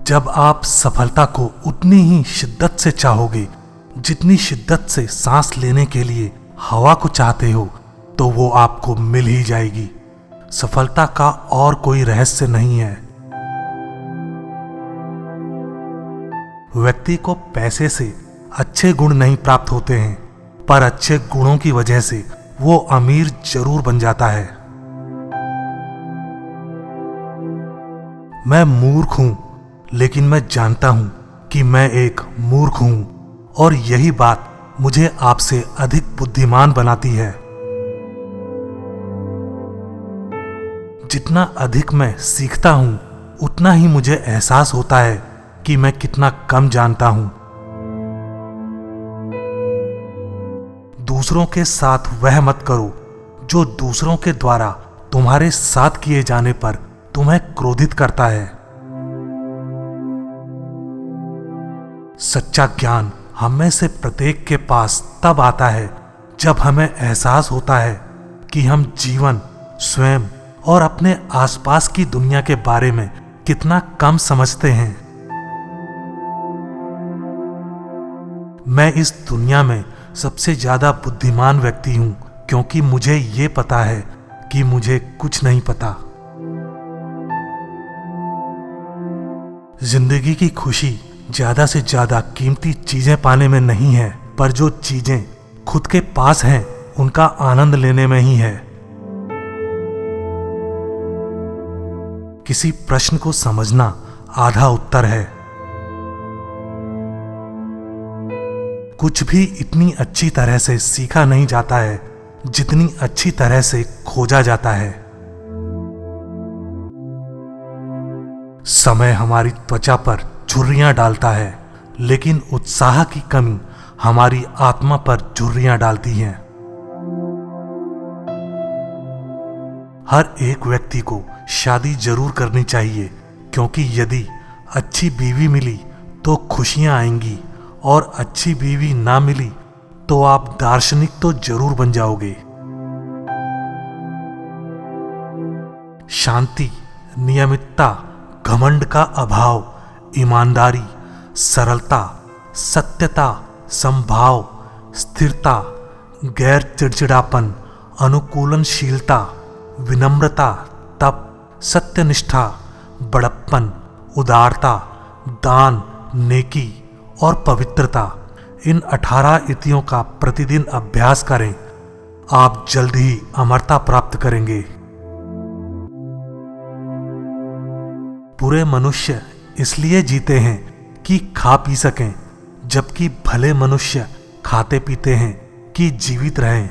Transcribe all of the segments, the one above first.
जब आप सफलता को उतनी ही शिद्दत से चाहोगे जितनी शिद्दत से सांस लेने के लिए हवा को चाहते हो, तो वो आपको मिल ही जाएगी। सफलता का और कोई रहस्य नहीं है। व्यक्ति को पैसे से अच्छे गुण नहीं प्राप्त होते हैं, पर अच्छे गुणों की वजह से वो अमीर जरूर बन जाता है। मैं मूर्ख हूं, लेकिन मैं जानता हूं कि मैं एक मूर्ख हूं, और यही बात मुझे आपसे अधिक बुद्धिमान बनाती है। जितना अधिक मैं सीखता हूं, उतना ही मुझे एहसास होता है कि मैं कितना कम जानता हूं। दूसरों के साथ वह मत करो जो दूसरों के द्वारा तुम्हारे साथ किए जाने पर तुम्हें क्रोधित करता है। सच्चा ज्ञान हम में से प्रत्येक के पास तब आता है जब हमें एहसास होता है कि हम जीवन, स्वयं और अपने आसपास की दुनिया के बारे में कितना कम समझते हैं। मैं इस दुनिया में सबसे ज्यादा बुद्धिमान व्यक्ति हूं, क्योंकि मुझे ये पता है कि मुझे कुछ नहीं पता। जिंदगी की खुशी ज्यादा से ज्यादा कीमती चीजें पाने में नहीं है, पर जो चीजें खुद के पास हैं उनका आनंद लेने में ही है। किसी प्रश्न को समझना आधा उत्तर है। कुछ भी इतनी अच्छी तरह से सीखा नहीं जाता है जितनी अच्छी तरह से खोजा जाता है। समय हमारी त्वचा पर झुर्रियां डालता है, लेकिन उत्साह की कमी हमारी आत्मा पर झुर्रियां डालती है। हर एक व्यक्ति को शादी जरूर करनी चाहिए, क्योंकि यदि अच्छी बीवी मिली तो खुशियां आएंगी, और अच्छी बीवी ना मिली तो आप दार्शनिक तो जरूर बन जाओगे। शांति, नियमितता, घमंड का अभाव, ईमानदारी, सरलता, सत्यता, संभाव, स्थिरता, गैर चिड़चिड़ापन, अनुकूलनशीलता, विनम्रता, तप, सत्यनिष्ठा, बड़प्पन, उदारता, दान, नेकी और पवित्रता, इन 18 इतियों का प्रतिदिन अभ्यास करें। आप जल्द ही अमरता प्राप्त करेंगे। बुरे मनुष्य इसलिए जीते हैं कि खा पी सकें, जबकि भले मनुष्य खाते पीते हैं कि जीवित रहें।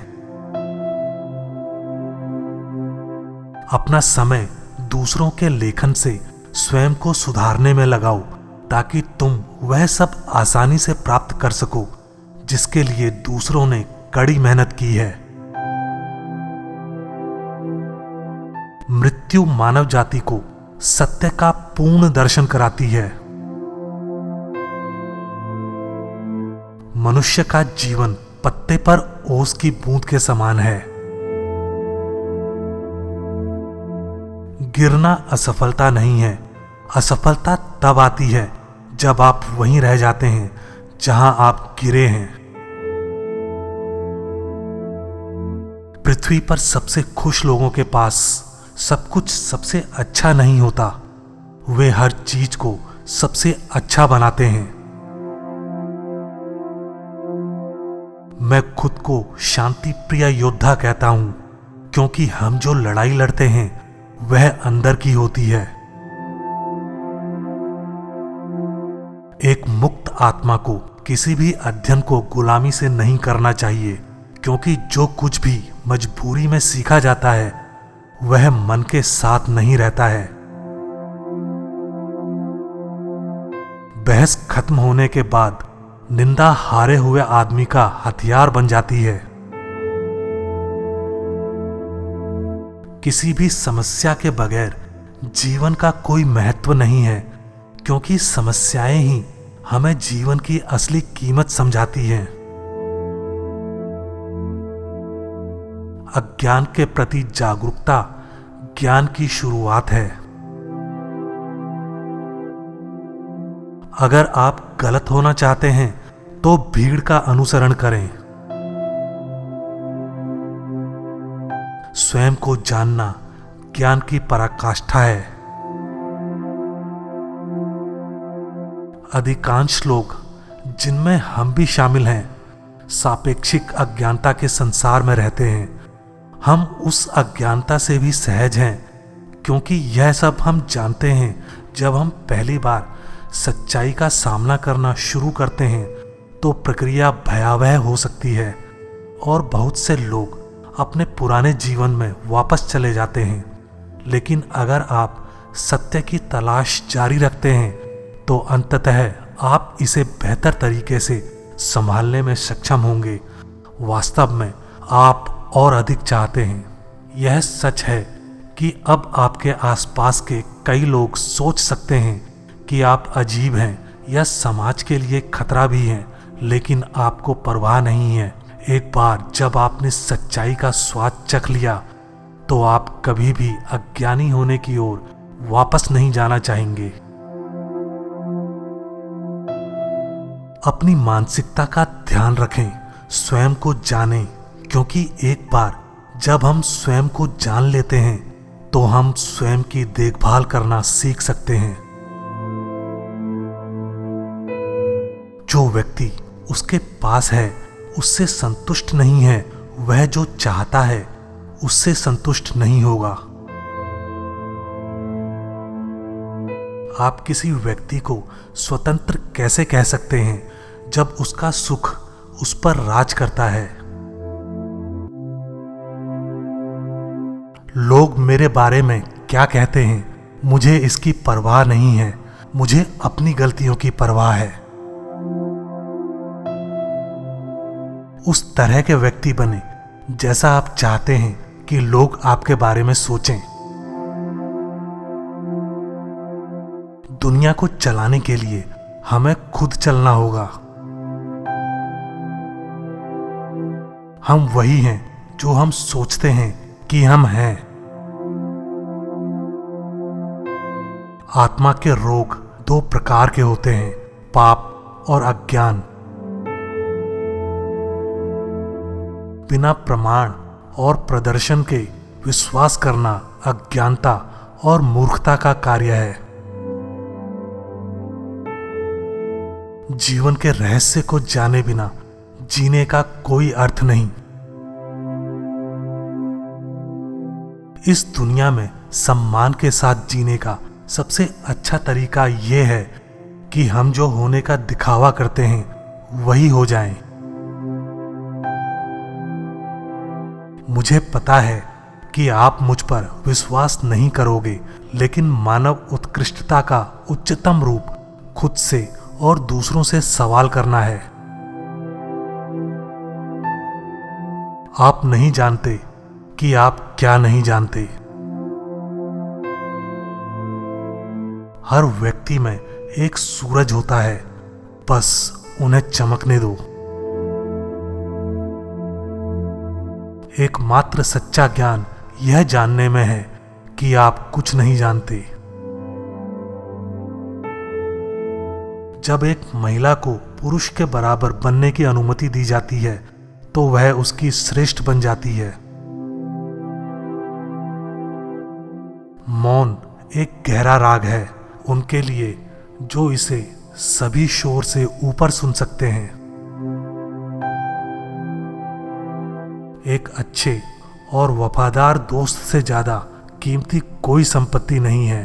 अपना समय दूसरों के लेखन से स्वयं को सुधारने में लगाओ, ताकि तुम वह सब आसानी से प्राप्त कर सको जिसके लिए दूसरों ने कड़ी मेहनत की है। मृत्यु मानव जाति को सत्य का पूर्ण दर्शन कराती है। मनुष्य का जीवन पत्ते पर ओस की बूंद के समान है। गिरना असफलता नहीं है। असफलता तब आती है जब आप वहीं रह जाते हैं जहां आप गिरे हैं। पृथ्वी पर सबसे खुश लोगों के पास सब कुछ सबसे अच्छा नहीं होता। वे हर चीज को सबसे अच्छा बनाते हैं। मैं खुद को शांति प्रिय योद्धा कहता हूं, क्योंकि हम जो लड़ाई लड़ते हैं वह अंदर की होती है। एक मुक्त आत्मा को किसी भी अध्ययन को गुलामी से नहीं करना चाहिए, क्योंकि जो कुछ भी मजबूरी में सीखा जाता है वह मन के साथ नहीं रहता है। बहस खत्म होने के बाद निंदा हारे हुए आदमी का हथियार बन जाती है। किसी भी समस्या के बगैर जीवन का कोई महत्व नहीं है, क्योंकि समस्याएं ही हमें जीवन की असली कीमत समझाती हैं। अज्ञान के प्रति जागरूकता ज्ञान की शुरुआत है। अगर आप गलत होना चाहते हैं तो भीड़ का अनुसरण करें। स्वयं को जानना ज्ञान की पराकाष्ठा है। अधिकांश लोग, जिनमें हम भी शामिल हैं, सापेक्षिक अज्ञानता के संसार में रहते हैं। हम उस अज्ञानता से भी सहज हैं, क्योंकि यह सब हम जानते हैं। जब हम पहली बार सच्चाई का सामना करना शुरू करते हैं तो प्रक्रिया भयावह हो सकती है और बहुत से लोग अपने पुराने जीवन में वापस चले जाते हैं। लेकिन अगर आप सत्य की तलाश जारी रखते हैं तो अंततः आप इसे बेहतर तरीके से संभालने में सक्षम होंगे। वास्तव में आप और अधिक चाहते हैं। यह सच है कि अब आपके आसपास के कई लोग सोच सकते हैं कि आप अजीब हैं या समाज के लिए खतरा भी हैं, लेकिन आपको परवाह नहीं है। एक बार जब आपने सच्चाई का स्वाद चख लिया तो आप कभी भी अज्ञानी होने की ओर वापस नहीं जाना चाहेंगे। अपनी मानसिकता का ध्यान रखें, स्वयं को जानें, क्योंकि एक बार जब हम स्वयं को जान लेते हैं तो हम स्वयं की देखभाल करना सीख सकते हैं। जो व्यक्ति उसके पास है उससे संतुष्ट नहीं है, वह जो चाहता है उससे संतुष्ट नहीं होगा। आप किसी व्यक्ति को स्वतंत्र कैसे कह सकते हैं जब उसका सुख उस पर राज करता है? लोग मेरे बारे में क्या कहते हैं, मुझे इसकी परवाह नहीं है। मुझे अपनी गलतियों की परवाह है। उस तरह के व्यक्ति बने जैसा आप चाहते हैं कि लोग आपके बारे में सोचें। दुनिया को चलाने के लिए हमें खुद चलना होगा। हम वही हैं जो हम सोचते हैं कि हम हैं। आत्मा के रोग दो प्रकार के होते हैं, पाप और अज्ञान। बिना प्रमाण और प्रदर्शन के विश्वास करना अज्ञानता और मूर्खता का कार्य है। जीवन के रहस्य को जाने बिना जीने का कोई अर्थ नहीं। इस दुनिया में सम्मान के साथ जीने का सबसे अच्छा तरीका यह है कि हम जो होने का दिखावा करते हैं वही हो जाएं। मुझे पता है कि आप मुझ पर विश्वास नहीं करोगे, लेकिन मानव उत्कृष्टता का उच्चतम रूप खुद से और दूसरों से सवाल करना है। आप नहीं जानते कि आप क्या नहीं जानते। हर व्यक्ति में एक सूरज होता है, बस उन्हें चमकने दो। एकमात्र सच्चा ज्ञान यह जानने में है कि आप कुछ नहीं जानते। जब एक महिला को पुरुष के बराबर बनने की अनुमति दी जाती है तो वह उसकी श्रेष्ठ बन जाती है। मौन एक गहरा राग है उनके लिए जो इसे सभी शोर से ऊपर सुन सकते हैं। एक अच्छे और वफादार दोस्त से ज्यादा कीमती कोई संपत्ति नहीं है।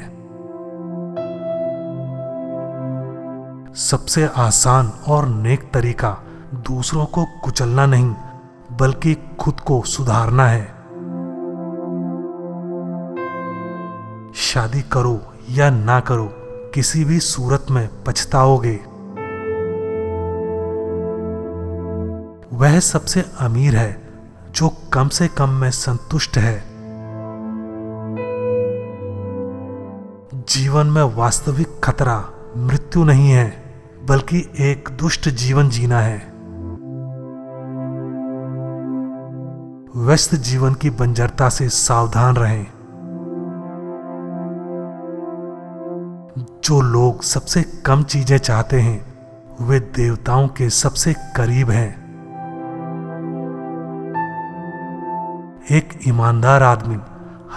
सबसे आसान और नेक तरीका दूसरों को कुचलना नहीं बल्कि खुद को सुधारना है। शादी करो या ना करो, किसी भी सूरत में पछताओगे। वह सबसे अमीर है जो कम से कम में संतुष्ट है। जीवन में वास्तविक खतरा मृत्यु नहीं है बल्कि एक दुष्ट जीवन जीना है। व्यस्त जीवन की बंजरता से सावधान रहें। जो लोग सबसे कम चीजें चाहते हैं वे देवताओं के सबसे करीब हैं। एक ईमानदार आदमी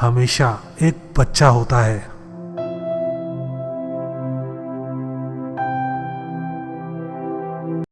हमेशा एक बच्चा होता है